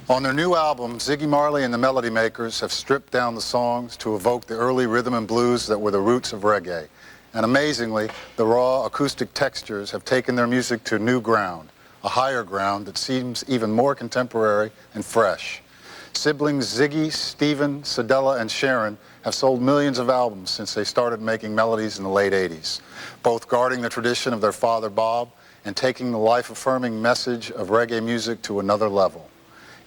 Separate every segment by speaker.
Speaker 1: On their new album, Ziggy Marley and the Melody Makers have stripped down the songs to evoke the early rhythm and blues that were the roots of reggae. And amazingly, the raw acoustic textures have taken their music to new ground, a higher ground that seems even more contemporary and fresh. Siblings Ziggy, Stephen, Sadella, and Sharon have sold millions of albums since they started making melodies in the late 80s, both guarding the tradition of their father Bob and taking the life-affirming message of reggae music to another level.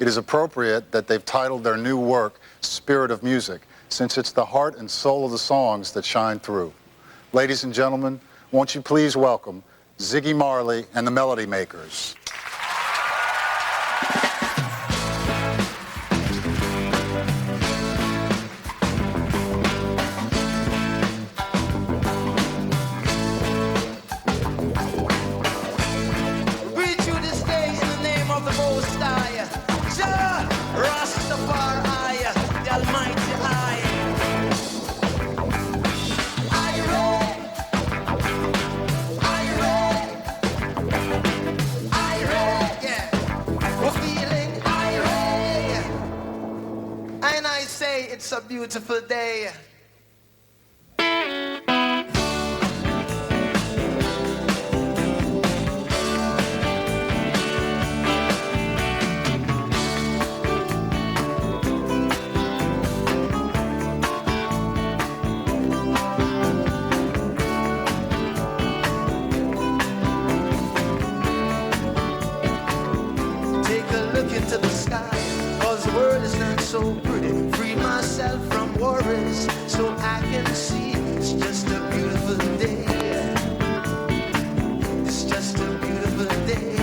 Speaker 1: It is appropriate that they've titled their new work Spirit of Music, since it's the heart and soul of the songs that shine through. Ladies and gentlemen, won't you please welcome Ziggy Marley and the Melody Makers.
Speaker 2: It's a beautiful day. Take a look into the sky, 'cause the world is not so pretty. Free myself from worries so I can see it's just a beautiful day. It's just a beautiful day.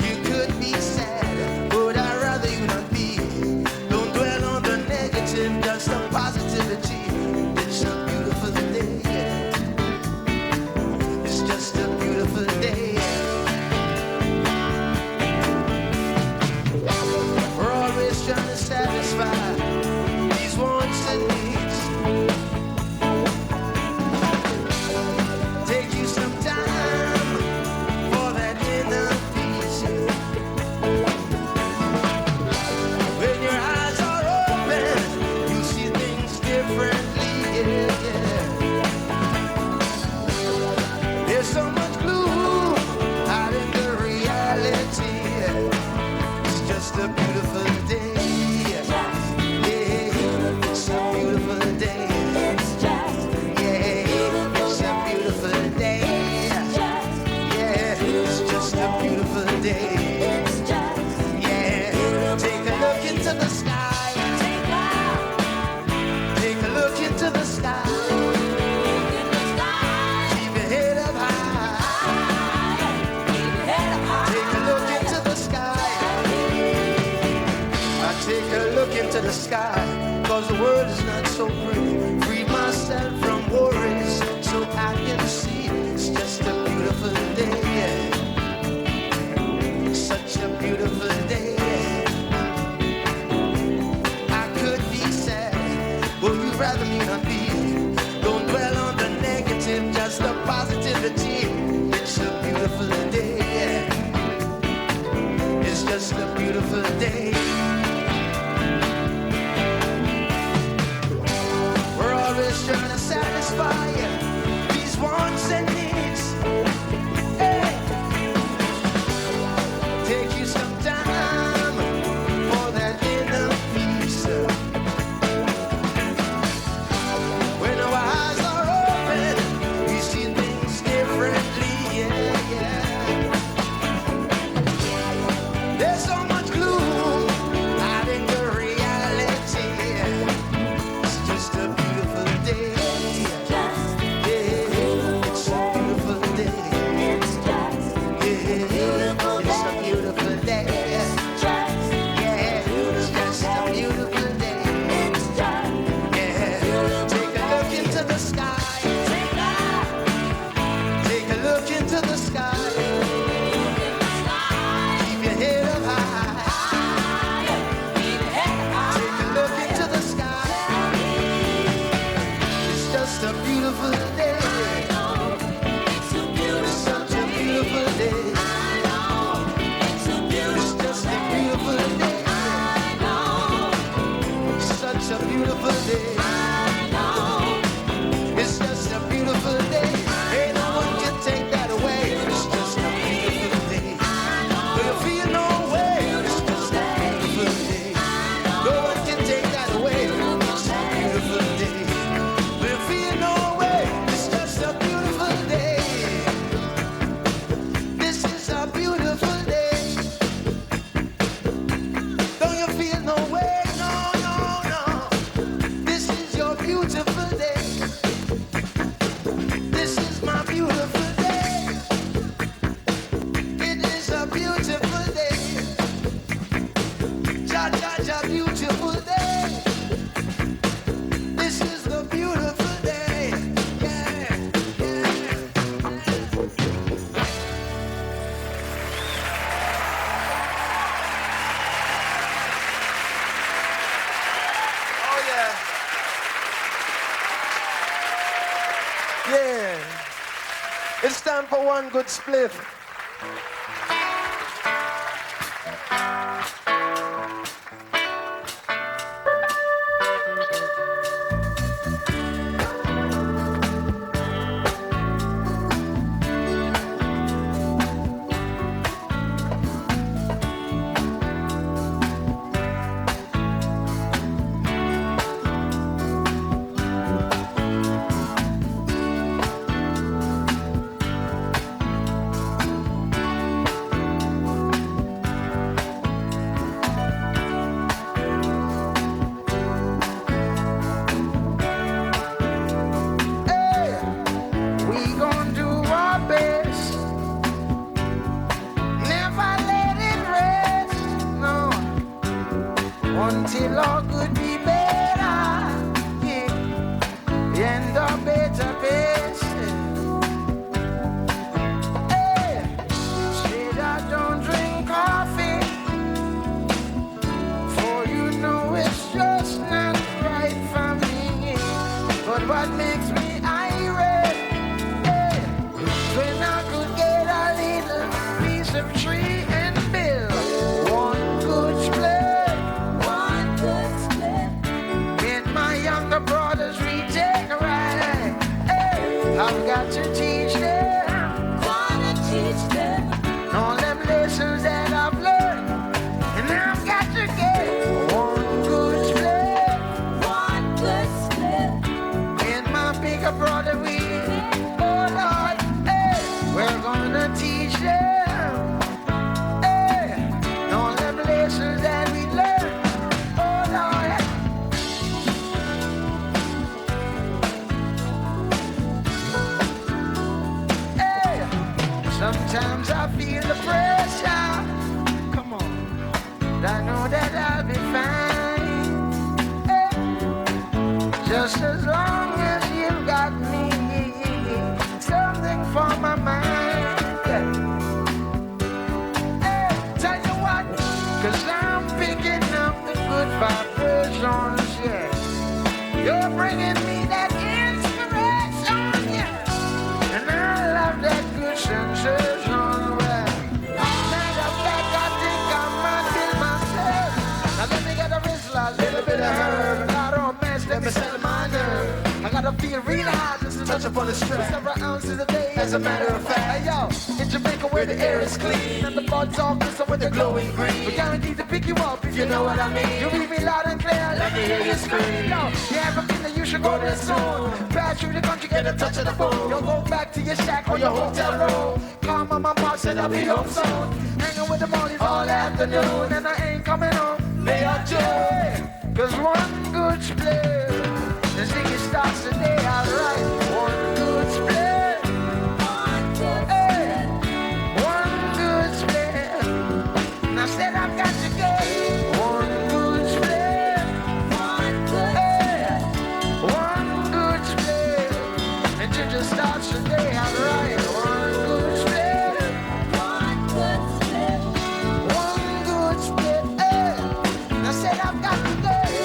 Speaker 2: You could be sad, but I'd rather you not be. Don't dwell on the negative, just the positivity. It's a beautiful day. It's just a beautiful day. Trying to satisfy these wants and needs. Take you some time for that inner peace. When your eyes are open, you see things differently. Yeah, yeah. There's so much gloom out in the reality. It's just a beautiful day. Into the sky, 'cause the world is not so pretty. Free myself from worries so I can see it's just a beautiful day. Such a beautiful day. I could be sad, but you'd rather me not be. Don't dwell on the negative, just the positivity. It's a beautiful day. It's just a beautiful day. Trying to satisfy these wants and needs. Hey. Take you some time for that inner peace. When our eyes are open, we see things differently. Yeah, yeah. There's so much gloom hiding the reality. It's just a beautiful day. Into the sky, keep your head up high.
Speaker 3: Let's stand for one good split. Until all could be better, yeah, and a better place. Hey, said I don't drink coffee, for you know it's just not right for me. But what makes me irate, hey, when I could get a little piece of tree and build one good split. The brothers we take a ride. Hey, I've got to teach them. Wanna teach them all them lessons that I've learned, and I've got to get one good split. One good split. And my bigger brother we, oh Lord, hey, we're gonna teach them. Hey, all them lessons that we learned. Oh Lord. Sometimes I feel the pressure, come on, and I know that I'll be fine, hey. Just as long as you've got me, something for my mind, hey, tell you what, 'cause I'm picking up the good vibrations, yeah, you're bringing me that inspiration, yeah, and I love that good sensation, well, matter of fact, I think I might build myself. Now let me get a Rizla, a little bit of herb, a lot of mess, let me settle my nerve. I gotta feel real high just to touch up on the stress. Several ounces a day, as a matter of fact. Hey yo, in Jamaica where the air is clean and the blood's all crystal with the glowing green. We're guaranteed to pick you up if you know what I mean. You read me loud and clear, let me hear you scream. Yo, you have a feeling you should go there soon. Pass through the country, get a touch of the bone. You'll go back to your shack or your hotel room. Call my mom, said I'll be home soon. Hanging with the Marleys all afternoon, and I ain't coming home. May I joy, 'cause one good split, the Ziggy starts the day out right. One good split, one good split, one good split. And I said I've got to get one good split, one good split, one good split. And you just starts the day out right. One good split, one good split, one good split. Hey. And I said I've got to get it.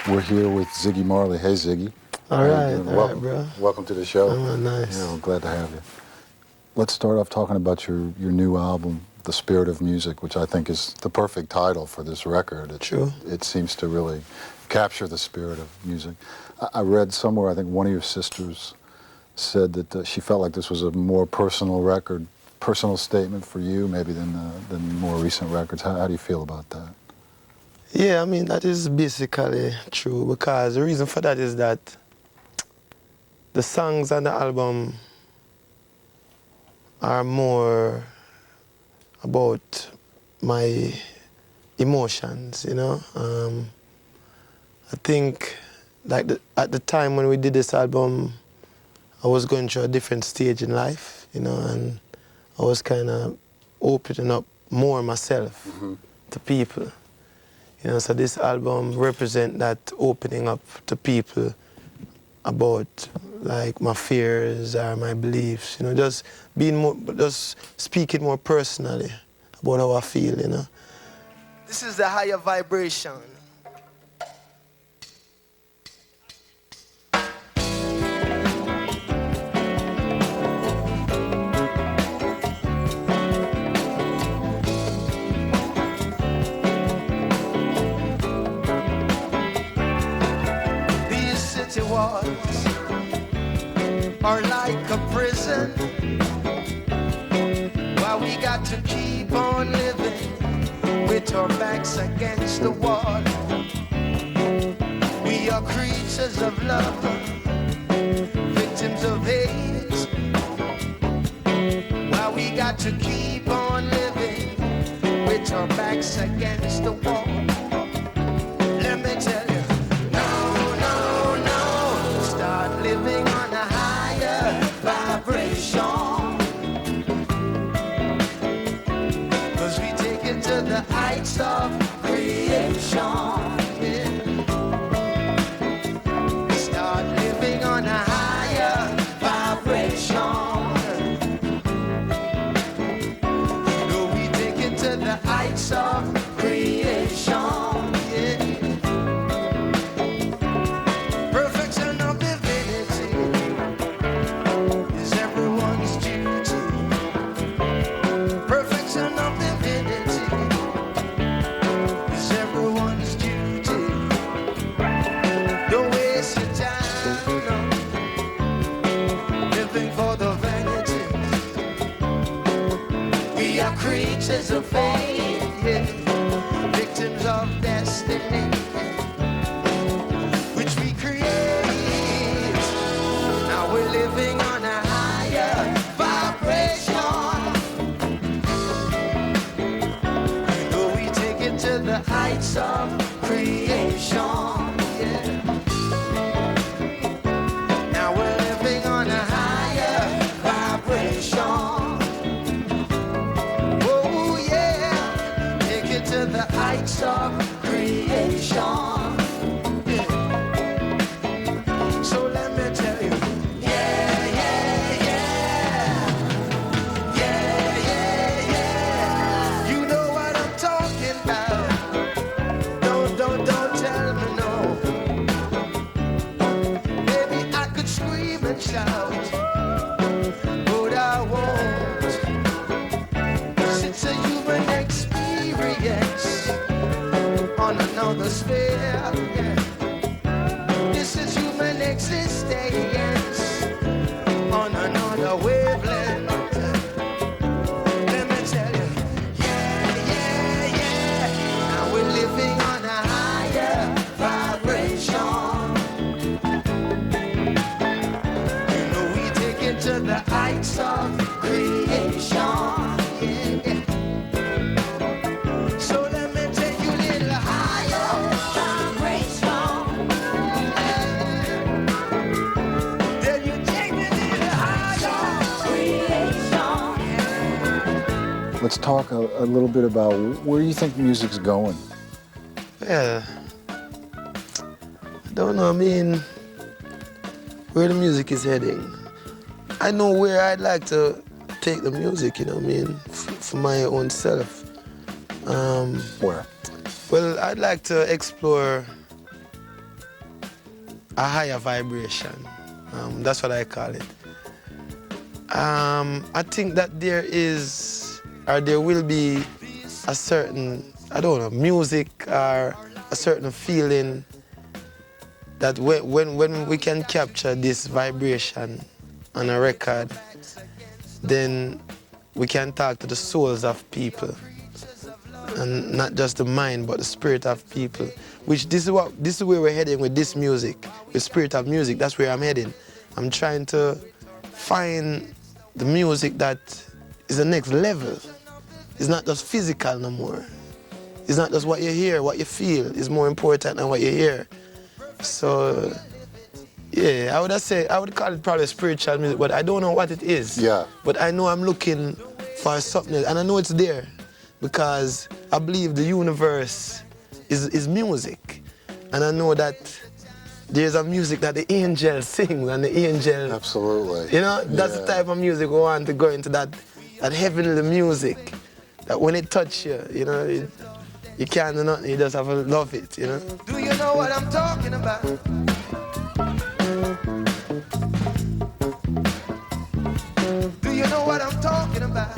Speaker 1: We're here with Ziggy Marley. Hey, Ziggy.
Speaker 3: All right,
Speaker 1: welcome,
Speaker 3: bro.
Speaker 1: Welcome to the show.
Speaker 3: Oh, nice.
Speaker 1: Yeah, I'm glad to have you. Let's start off talking about your new album, The Spirit of Music, which I think is the perfect title for this record. It seems to really capture the spirit of music. I read somewhere, I think one of your sisters said that she felt like this was a more personal record personal statement for you, maybe than more recent records. How do you feel about that?
Speaker 4: Yeah, I mean, that is basically true, because the reason for that is that the songs on the album are more about my emotions, you know. I think like at the time when we did this album, I was going through a different stage in life, you know, and I was kind of opening up more myself to people. You know, so this album represents that opening up to people about like my fears or my beliefs, you know, just being more, just speaking more personally about how I feel, you know.
Speaker 2: This is the higher vibration. These city walls are like a prison, while we got to keep on living with our backs against the wall. We are creatures of love, victims of hate, while we got to keep on living with our backs against the wall. Let me tell you, no, no, no, start living on a higher vibration, 'cause we take it to the heights of creation. Yeah. Start living on a higher vibration. You know we take it to the heights of creation. Yeah. Perfection of divinity is everyone's duty. Perfection of divinity is everyone's duty. Don't waste your time, no, living for the vanity. We are creatures of faith, yeah, victims of destiny, which we create. Now we're living on a higher vibration. You know we take it to the heights of creation. Yeah. Now we're living on a higher vibration. Oh yeah, take it to the heights of creation. Yeah. So let me tell you, yeah, yeah, yeah, yeah, yeah, yeah. You know what I'm talking about. Don't tell me no. Maybe I could scream and shout, but I won't. 'Cause it's a human experience on another sphere. Yeah. This is human existence on another wavelength. Let me tell you, yeah, yeah, yeah. Now we're living on a higher vibration. You know we take it to the heights of creation. Yeah, yeah. So let me take you a little higher vibration. Then you take me a little higher creation.
Speaker 1: Let's talk a little bit about where you think music's going.
Speaker 4: Yeah. I don't know, I mean, where the music is heading. I know where I'd like to take the music, you know what I mean, for my own self.
Speaker 1: Where?
Speaker 4: Well, I'd like to explore a higher vibration. That's what I call it. I think that there is, or there will be a certain, I don't know, music or a certain feeling that when we can capture this vibration on a record, then we can talk to the souls of people, and not just the mind, but the spirit of people. Which this is where we're heading with this music, the spirit of music. That's where I'm heading. I'm trying to find the music that is the next level. It's not just physical no more. It's not just what you hear, what you feel is more important than what you hear. So, yeah, I would call it probably spiritual music, but I don't know what it is.
Speaker 1: Yeah.
Speaker 4: But I know I'm looking for something else, and I know it's there because I believe the universe is music. And I know that there's a music that the angel sings and the angel...
Speaker 1: Absolutely.
Speaker 4: You know, that's the type of music we want to go into, that heavenly music, that when it touches you, you know, you can't do nothing, you just have to love it, you know?
Speaker 2: Do you know what I'm talking about? Do you know what I'm talking about?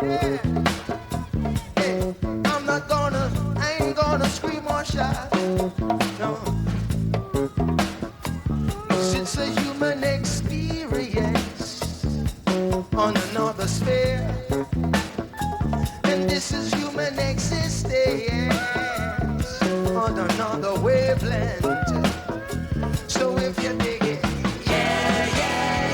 Speaker 2: Yeah. Hey, I ain't gonna scream or shout. No. 'Cause it's a human experience on another sphere. And this is human existence on another wavelength. So if you dig it, yeah, yeah,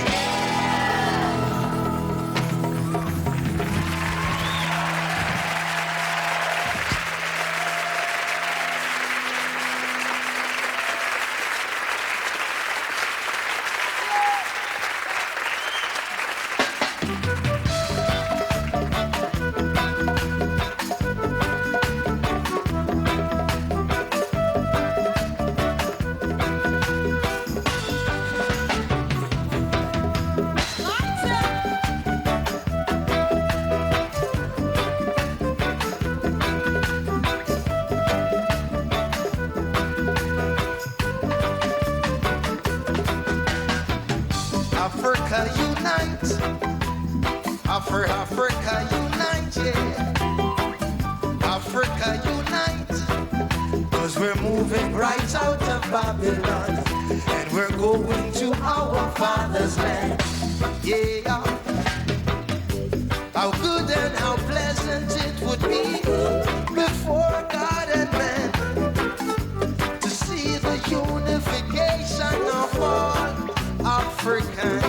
Speaker 2: Africa unite, Africa unite, yeah. Africa unite, 'cause we're moving right out of Babylon, and we're going to our father's land, yeah. How good and how pleasant it would be before God and man to see the unification of all African.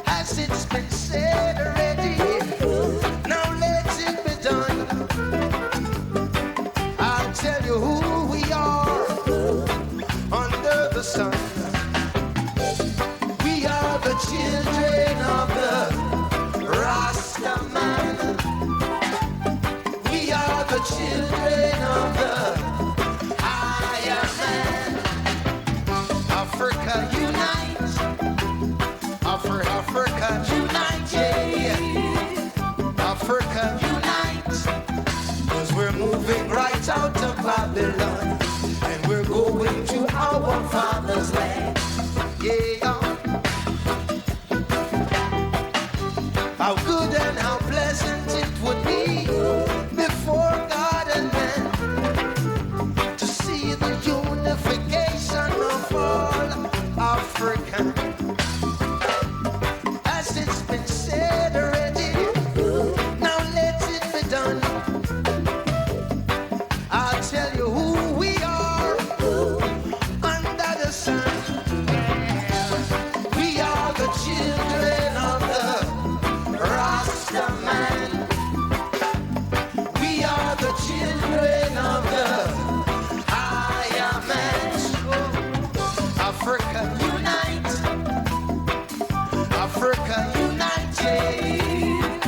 Speaker 2: As it's been said already, now let it be done. I'll tell you who we are under the sun. We are the children of the Rasta man. We are the children of the Iron Man. Africa unite, Africa unite, yeah. Africa unite, 'cause we're moving right out of Babylon, and we're going to our father's land, yeah. How good and how pleasant it would be before God and man to see the unification of all African. As it's been said already, now let it be done. I'll tell you who we are under the sun. We are the children of the Rasta man. We are the children of the Iron Man. Africa unite, Africa unite, yeah.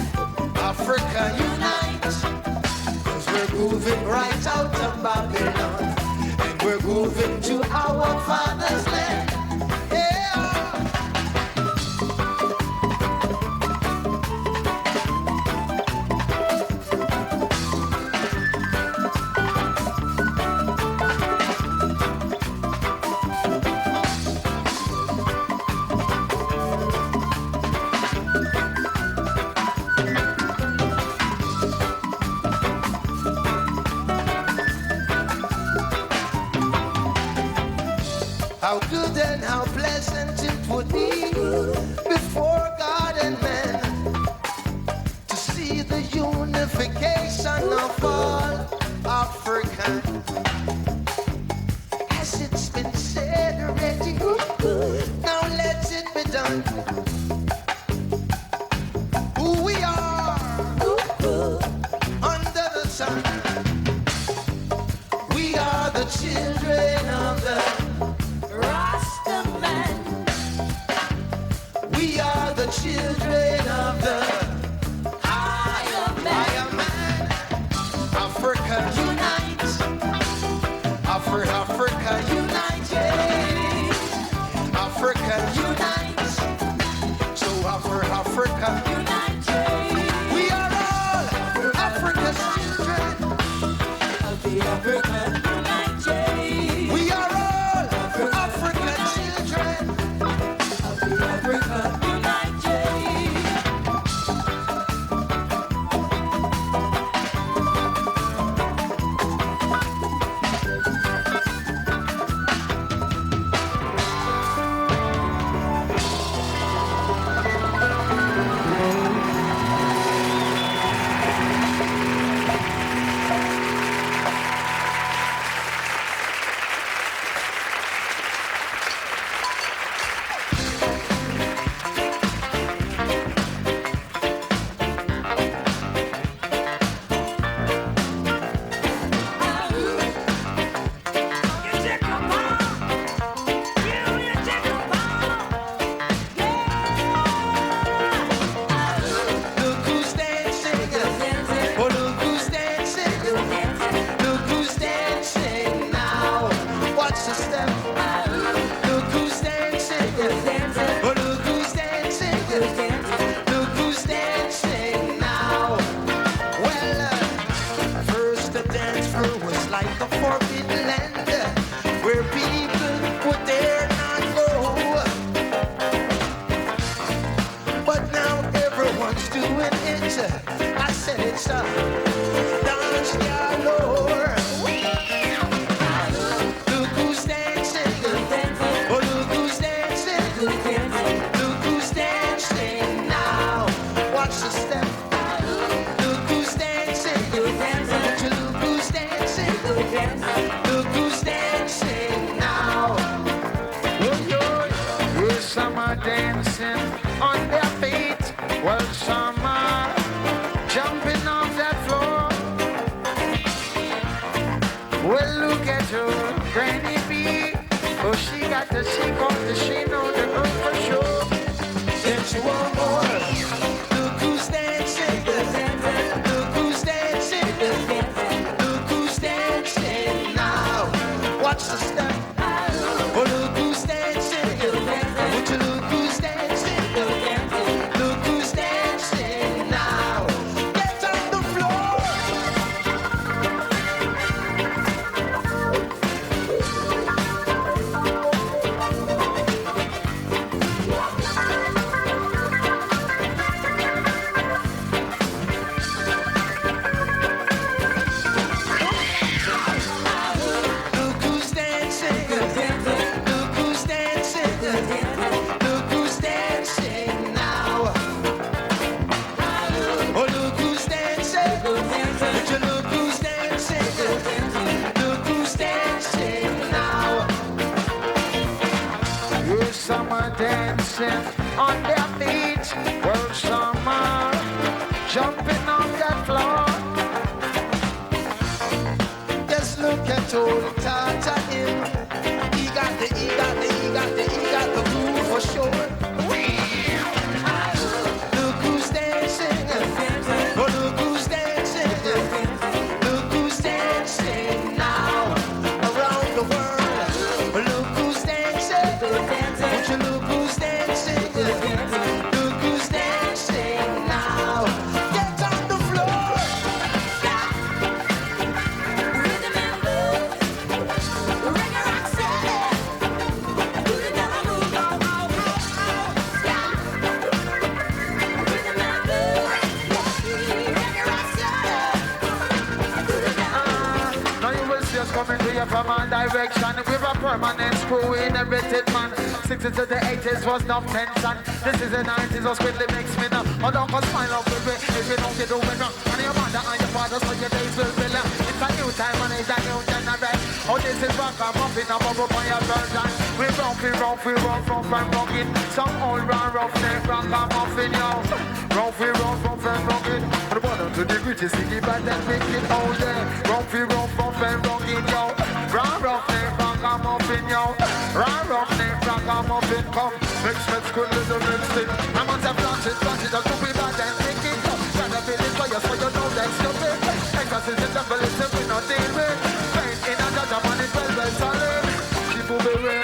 Speaker 2: Africa unite, 'cause we're moving right out of Babylon, and we're moving to our father's land, yeah. How good and how pleasant it would be before God and man to see the unification of all Africans. As it's been said already, now let it be done. Who we are under the sun. We are the children of the Rastaman. We are the children of the Iron Man. Africa unite. Africa unite. Africa unite. So Africa unite. We are all Africa's children of the African unite. We are all African children of the African unite.
Speaker 3: On their feet, well, some are jumping on that floor.
Speaker 2: Just look at old Tata him. He got the groove for sure. Look who's dancing. Oh, look who's dancing. Look who's dancing now around the world. Look who's dancing. Won't you look who's dancing? Look who's dancing now. Get on the floor.
Speaker 5: Rhythm and blues, reggae rock.
Speaker 3: coming to you from all direction. With a permanent screw in everything, man. 60s to the 80s was no tension. This is the 90s, so squiddly makes me now. Oh, don't go smile up with me if you don't get doing wrong. And your mother and your father, so your days will be long. It's a new time and it's a new generation. Oh, this is rock and muffin, a bubble by your version. We rough and rugged. Some old rough neck rock and muffin, yo. Rough and rugged. From the bottom to the gritty, sticky bad and make it all day. Rough and rugged, yo. Rough neck rock and muffin, yo. Rough neck rock and muffin, come. Mix, good little mixing. I'm on the flashes, just to be bad and make it, yo. Gotta feel it for you, so you know that's stupid. Exorcist is the devil, it's a we not deal with. Faith in a judge, I'm on it well solid. Keep moving.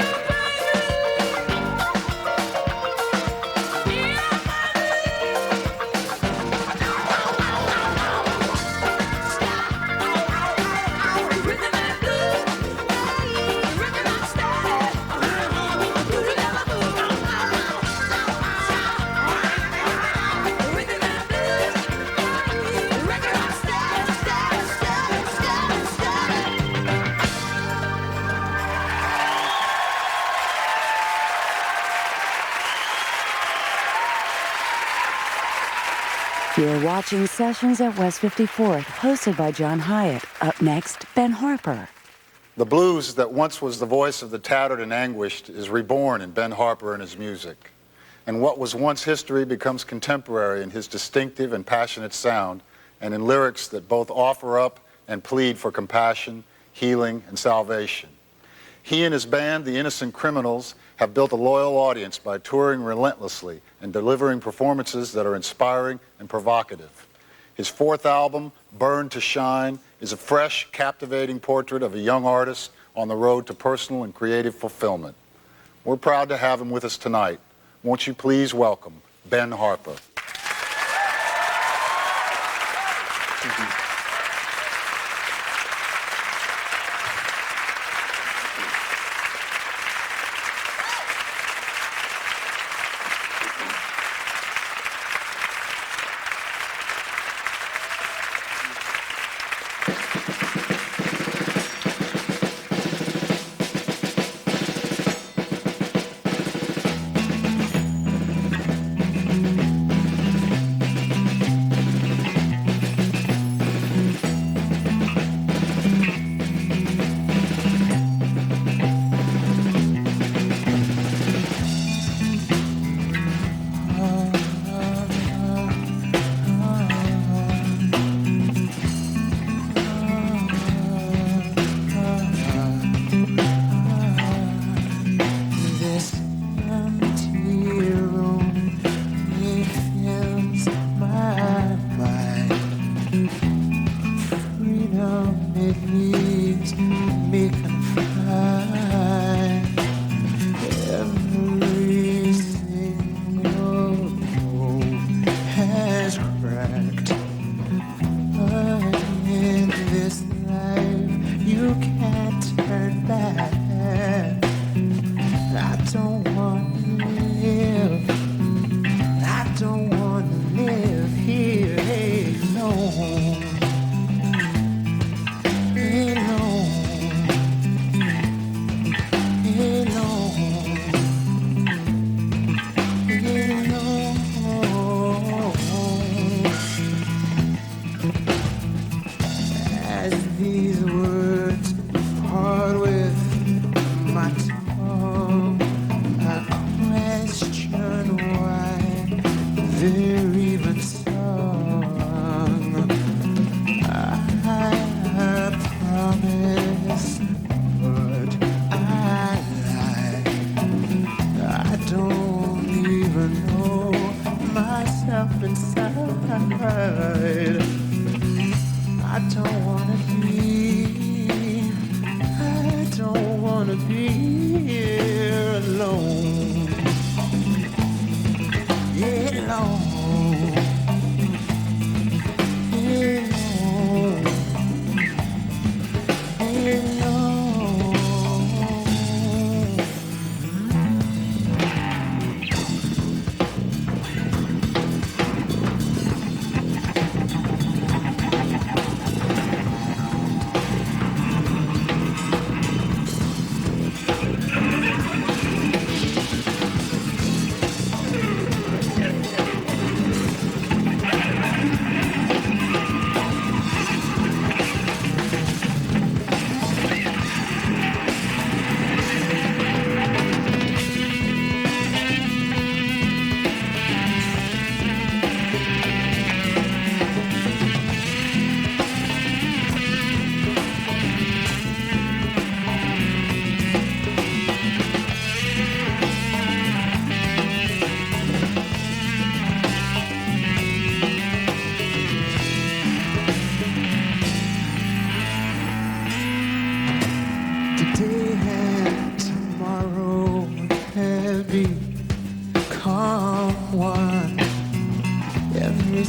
Speaker 5: You're watching Sessions at West 54th, hosted by John Hyatt. Up next, Ben Harper.
Speaker 1: The blues that once was the voice of the tattered and anguished is reborn in Ben Harper and his music. And what was once history becomes contemporary in his distinctive and passionate sound and in lyrics that both offer up and plead for compassion, healing, and salvation. He and his band, the Innocent Criminals, have built a loyal audience by touring relentlessly and delivering performances that are inspiring and provocative. His fourth album, Burn to Shine, is a fresh, captivating portrait of a young artist on the road to personal and creative fulfillment. We're proud to have him with us tonight. Won't you please welcome Ben Harper.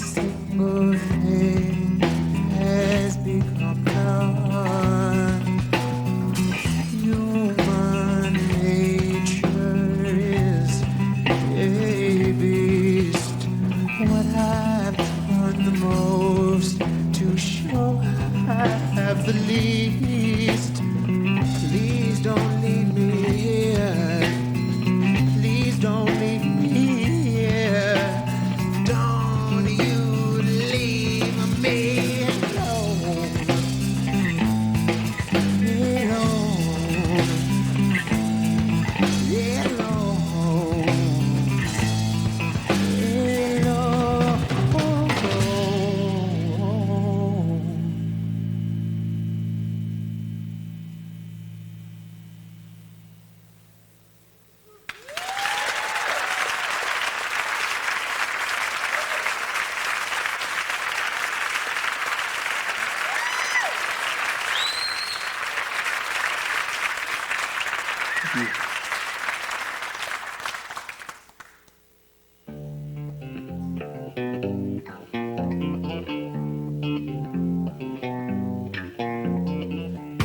Speaker 2: single thing has become done. Human nature is a beast. What I've done the most to show I have the least. Please don't leave me here. Please don't leave me here. Don't you leave me alone.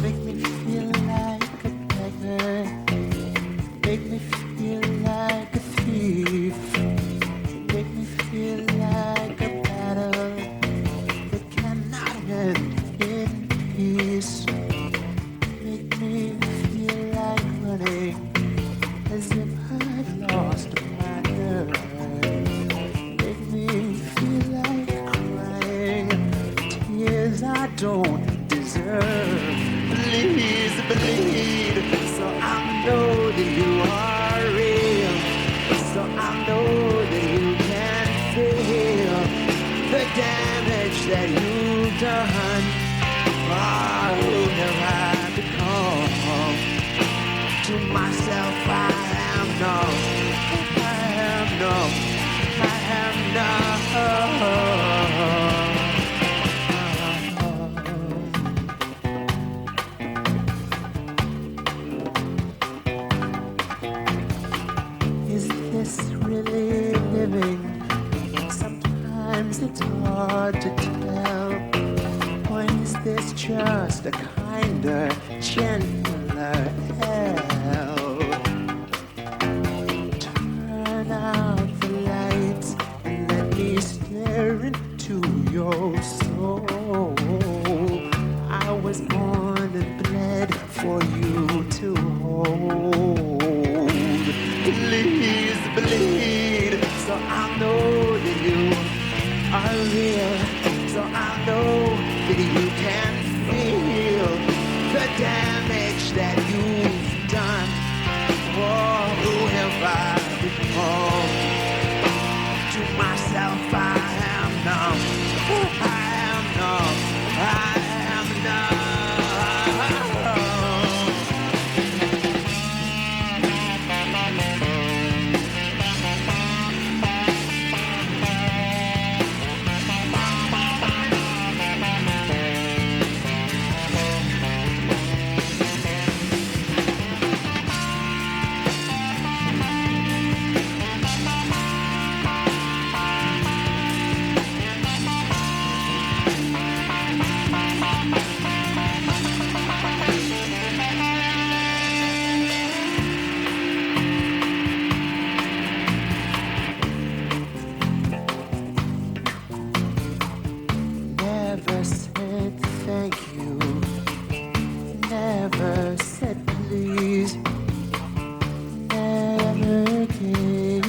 Speaker 2: Make me feel like a beggar. Make me feel like a thief. Make me feel like a battle that cannot end in peace. Make me feel like running as if I've lost my nerve. Make me feel like crying tears I don't deserve. Please believe, so I know that you are real. So I know that you can feel the damage that you've done. Oh, who have I become? To myself I am numb. I am numb. I am numb. Is this really living? Sometimes it's hard to tell. Or is this just a kinder, gentler hell? Turn out the lights and let me stare into your soul. I was born and bled for you to hold. Please bleed, so I know that you are real. So I know that you can feel the damage that you've done. Oh, who have I become? To myself I am numb. I am numb. I am numb. Never said thank you. Never said please. Never gave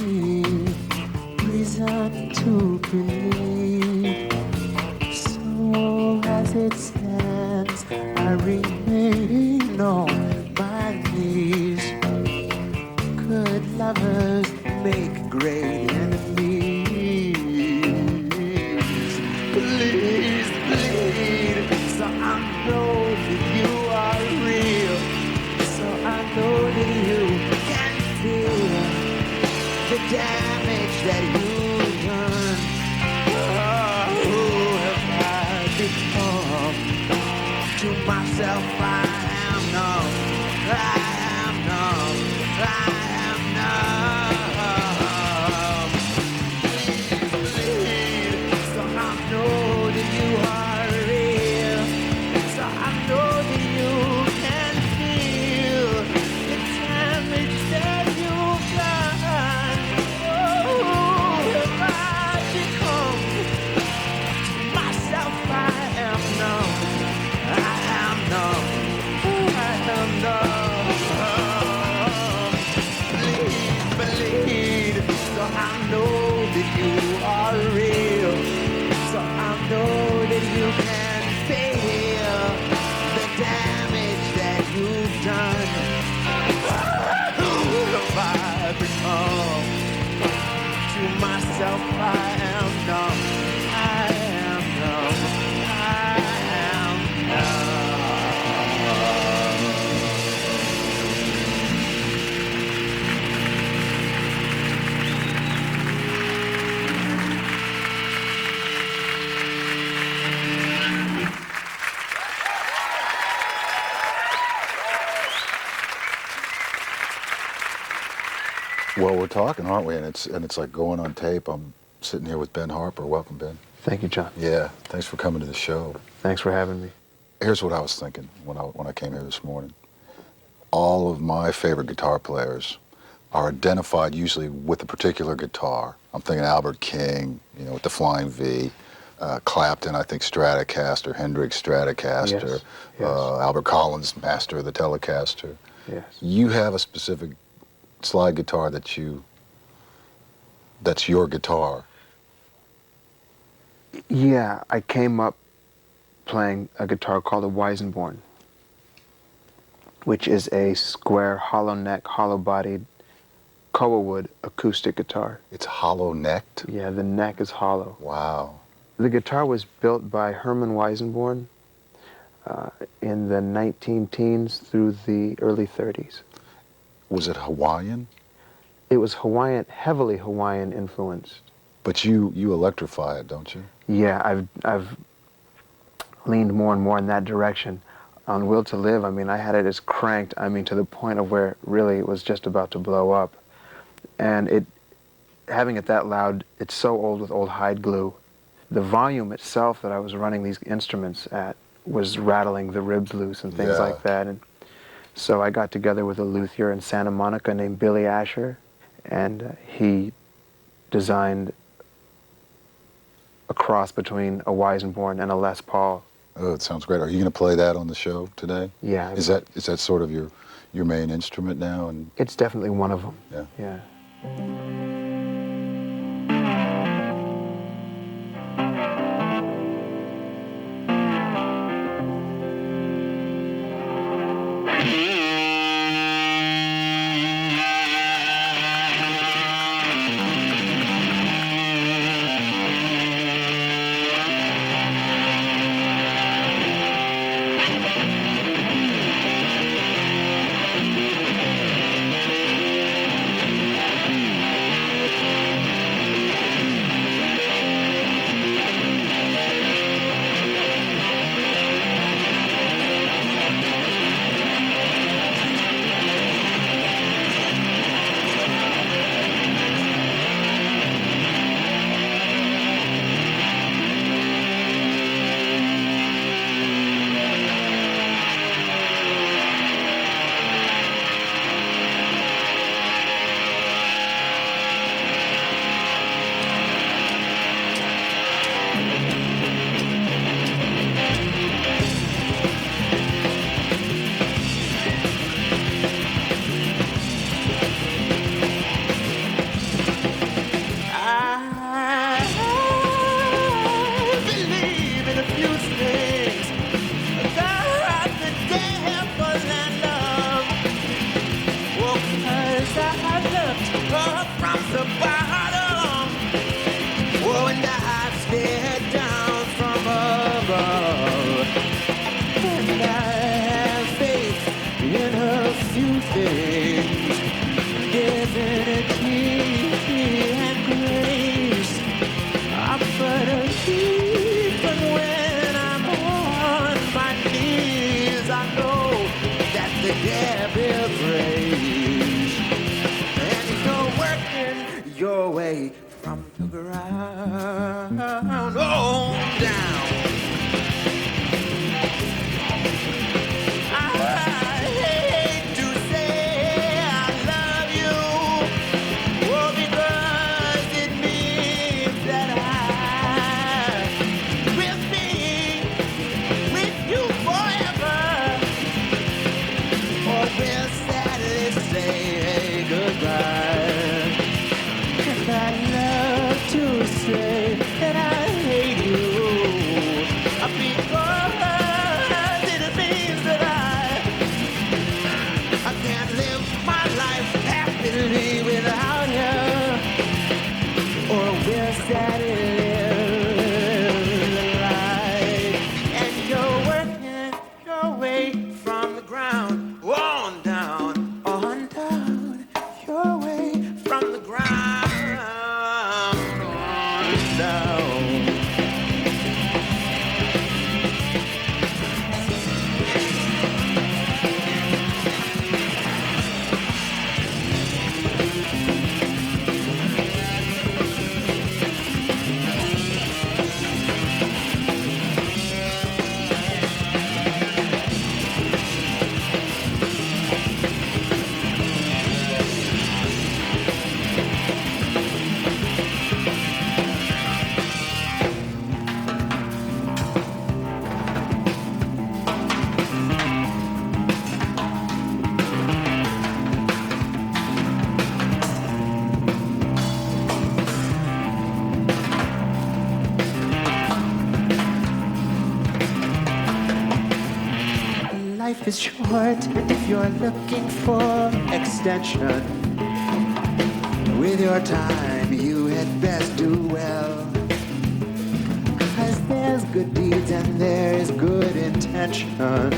Speaker 2: reason to believe. So as it stands, I remain on my knees. Good lovers make great enemies. Please bleed, so I know that you are real. So I know that you can feel the damage that you've done. Oh, who have I become? To myself I am numb. I am numb. I am numb. Please bleed, so
Speaker 1: Well, we're talking, aren't we? And it's like going on tape. I'm sitting here with Ben Harper. Welcome, Ben.
Speaker 6: Thank you, John.
Speaker 1: Yeah, thanks for coming to the show.
Speaker 6: Thanks for having me.
Speaker 1: Here's what I was thinking when I came here this morning. All of my favorite guitar players are identified usually with a particular guitar. I'm thinking Albert King, you know, with the Flying V. Clapton, I think Stratocaster, Hendrix Stratocaster,
Speaker 6: Yes, yes.
Speaker 1: Albert Collins, master of the Telecaster.
Speaker 6: Yes.
Speaker 1: You have a specific slide guitar that's your guitar.
Speaker 6: Yeah, I came up playing a guitar called a Weisenborn, which is a square, hollow neck, hollow bodied koa wood acoustic guitar.
Speaker 1: It's hollow necked?
Speaker 6: Yeah, the neck is hollow.
Speaker 1: Wow.
Speaker 6: The guitar was built by Herman Weisenborn in the 19-teens through the early 30s.
Speaker 1: Was it Hawaiian?
Speaker 6: It was Hawaiian, heavily Hawaiian influenced.
Speaker 1: But you electrify it, don't you?
Speaker 6: Yeah, I've leaned more and more in that direction. On Will to Live, I mean, I had it as cranked, I mean, to the point of where really it was just about to blow up. And having it that loud, it's so old with old hide glue. The volume itself that I was running these instruments at was rattling the ribs loose and things like that. And so I got together with a luthier in Santa Monica named Billy Asher, and he designed a cross between a Weisenborn and a Les Paul.
Speaker 1: Oh, it sounds great. Are you going to play that on the show today?
Speaker 6: Yeah.
Speaker 1: Is that sort of your main instrument now? And
Speaker 6: It's definitely one of them.
Speaker 1: yeah.
Speaker 6: Yeah.
Speaker 2: Your way from the ground on down. I hate to say I love you, oh, because it means that I will be with you forever, or will sadly say goodbye. I love to say that I hate you.
Speaker 7: is short, and if you're looking for extension with your time, you had best do well. 'Cause there's good deeds and there's good intention.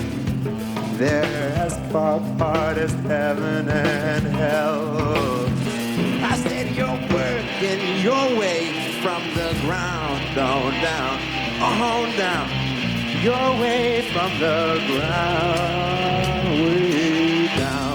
Speaker 7: They're as far apart as heaven and hell. I said you're working your way from the ground on down, on down. Your way from the ground way down.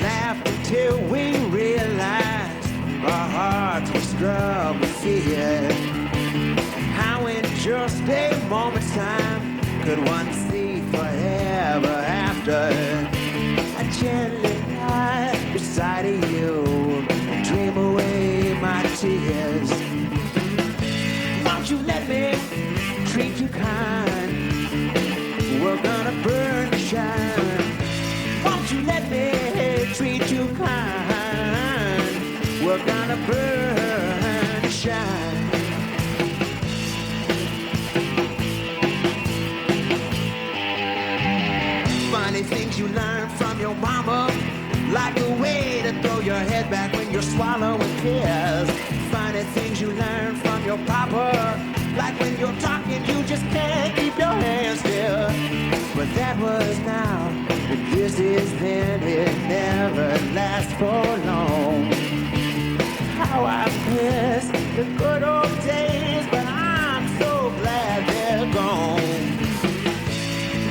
Speaker 7: Laughed until we realized our hearts were struck with fear. How in just a moment's time could one see forever after? I gently lie beside you and dream away my tears. Won't you let me treat you kind? We're gonna burn to shine. Won't you let me treat you kind? We're gonna burn to shine. Funny things you learn from your mama, like the way to throw your head back when you're swallowing pills. Funny things you learn from your papa, like when you're talking you just can't keep your hands still. But that was now, but this is then, it never lasts for long. How I miss the good old days, but I'm so glad they're gone.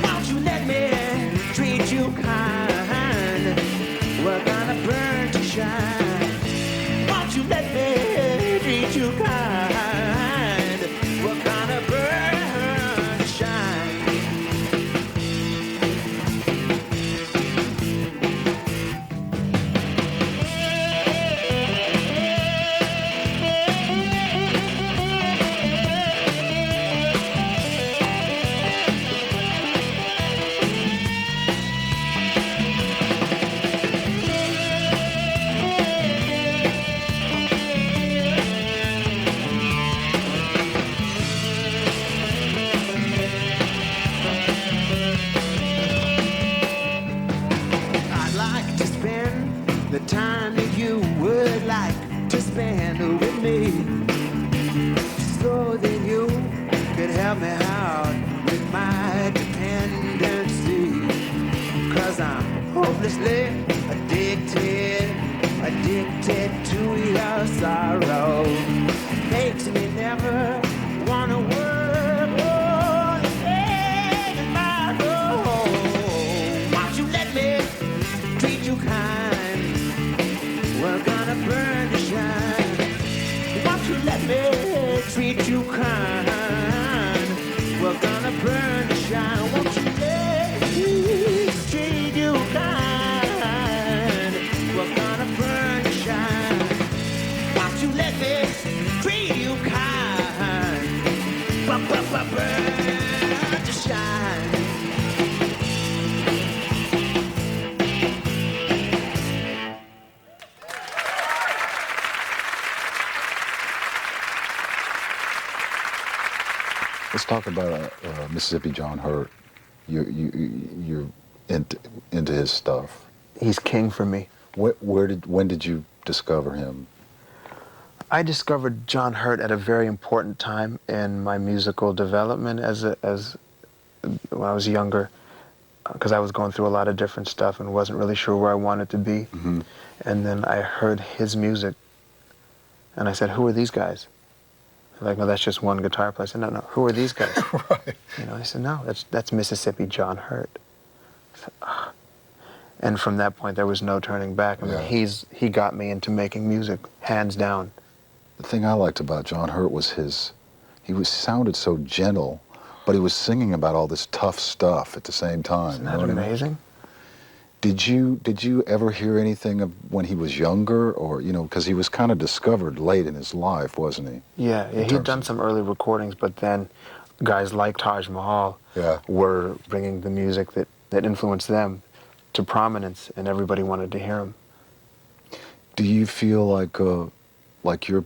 Speaker 7: Won't you let me treat you kind? We're gonna burn to shine. Won't you let me treat you kind? We're gonna burn to shine. The time that you would like to spend with me, so that you could help me out with my dependency. 'Cause I'm hopelessly addicted to your sorrow. Makes me never wanna work or stay in my home. Won't you let me treat you kind? We're gonna burn to shine. Won't you let me treat you kind? We're gonna burn to shine. Won't you let me
Speaker 1: talk about Mississippi John Hurt. You're into his stuff.
Speaker 6: He's king for me.
Speaker 1: When did you discover him?
Speaker 6: I discovered John Hurt at a very important time in my musical development as when I was younger, because I was going through a lot of different stuff and wasn't really sure where I wanted to be.
Speaker 1: Mm-hmm.
Speaker 6: And then I heard his music, and I said, "Who are these guys?" They're like, "No, that's just one guitar player." I said, "No, who are these guys?"
Speaker 1: Right.
Speaker 6: You know, I said, "No, that's Mississippi John Hurt." I said, "Ah." And from that point, there was no turning back. I mean,
Speaker 1: Yeah.
Speaker 6: he got me into making music, hands down.
Speaker 1: The thing I liked about John Hurt was sounded so gentle, but he was singing about all this tough stuff at the same time.
Speaker 6: Isn't
Speaker 1: you
Speaker 6: that
Speaker 1: know what I mean?
Speaker 6: amazing?
Speaker 1: Did you ever hear anything of when he was younger, or because he was kind of discovered late in his life, wasn't he?
Speaker 6: Yeah, he'd done some early recordings, but then guys like Taj Mahal
Speaker 1: Yeah.
Speaker 6: were bringing the music that influenced them to prominence, and everybody wanted to hear him.
Speaker 1: Do you feel like you're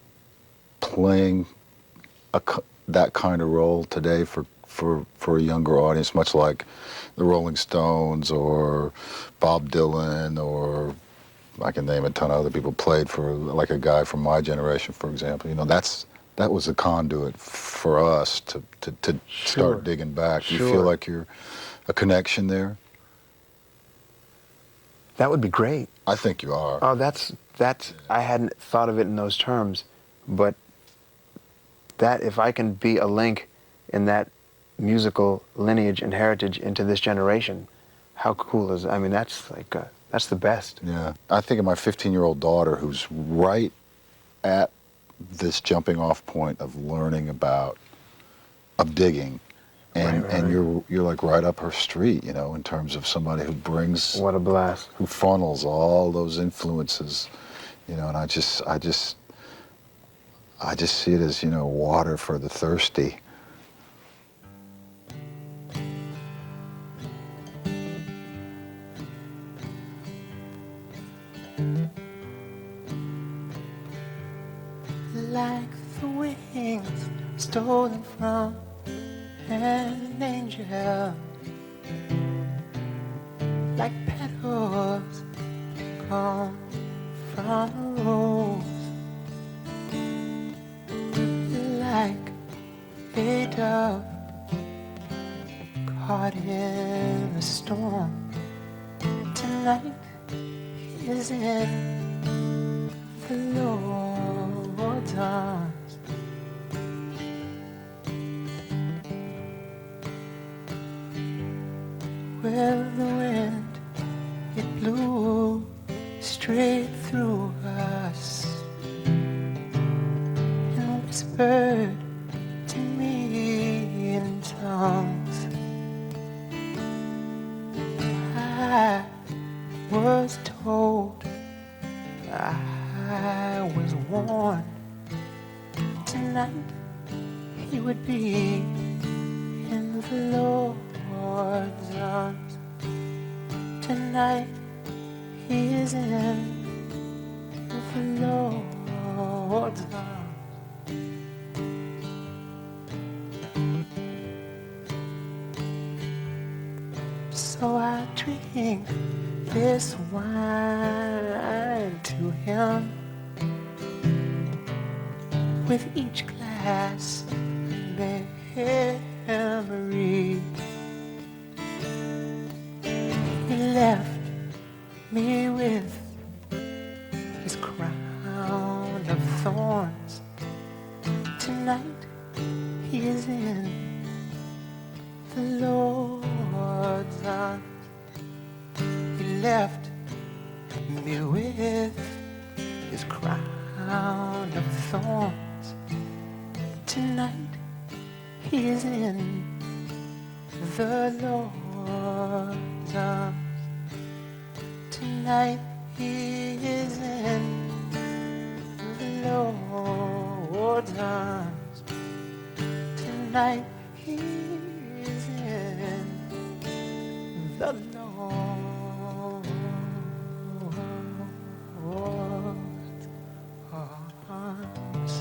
Speaker 1: playing that kind of role today for a younger audience, much like the Rolling Stones or Bob Dylan, or I can name a ton of other people played for, like a guy from my generation, for example. That was a conduit for us to
Speaker 6: Sure.
Speaker 1: start digging back. Do you feel
Speaker 6: Sure.
Speaker 1: like you're a connection there?
Speaker 6: That would be great.
Speaker 1: I think you are.
Speaker 6: Oh, that's I hadn't thought of it in those terms, but that if I can be a link in that musical lineage and heritage into this generation, how cool is it? I mean, that's the best.
Speaker 1: Yeah. I think of my 15-year-old daughter, who's right at this jumping off point of learning of digging. And
Speaker 6: Right.
Speaker 1: and you're like right up her street, in terms of somebody who brings,
Speaker 6: What a blast.
Speaker 1: who funnels all those influences, and I just see it as, water for the thirsty.
Speaker 7: Like the wings stolen from an angel, like petals come from a rose, like a dove caught in a storm. Tonight is in the Lord's arms. Well, the wind, it blew straight through us and whispered to me in tongues. I was told, I was warned, tonight he would be in the Lord's arms. Tonight he is in the Lord's arms. So I drink this wine to him with each glass memory. He left me with his crown of thorns. Tonight he is in the Lord's arms. He left me with his crown of thorns. Tonight he is in the Lord's arms. Tonight he is in the Lord's arms. Tonight he is in the Lord's arms.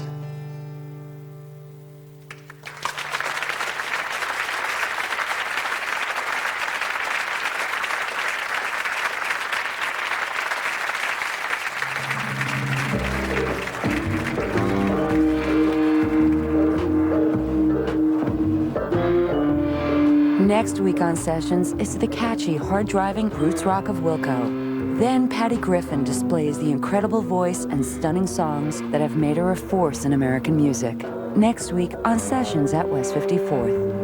Speaker 5: Next week on Sessions is the catchy, hard-driving roots rock of Wilco. Then Patty Griffin displays the incredible voice and stunning songs that have made her a force in American music. Next week on Sessions at West 54th.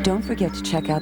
Speaker 5: Don't forget to check out the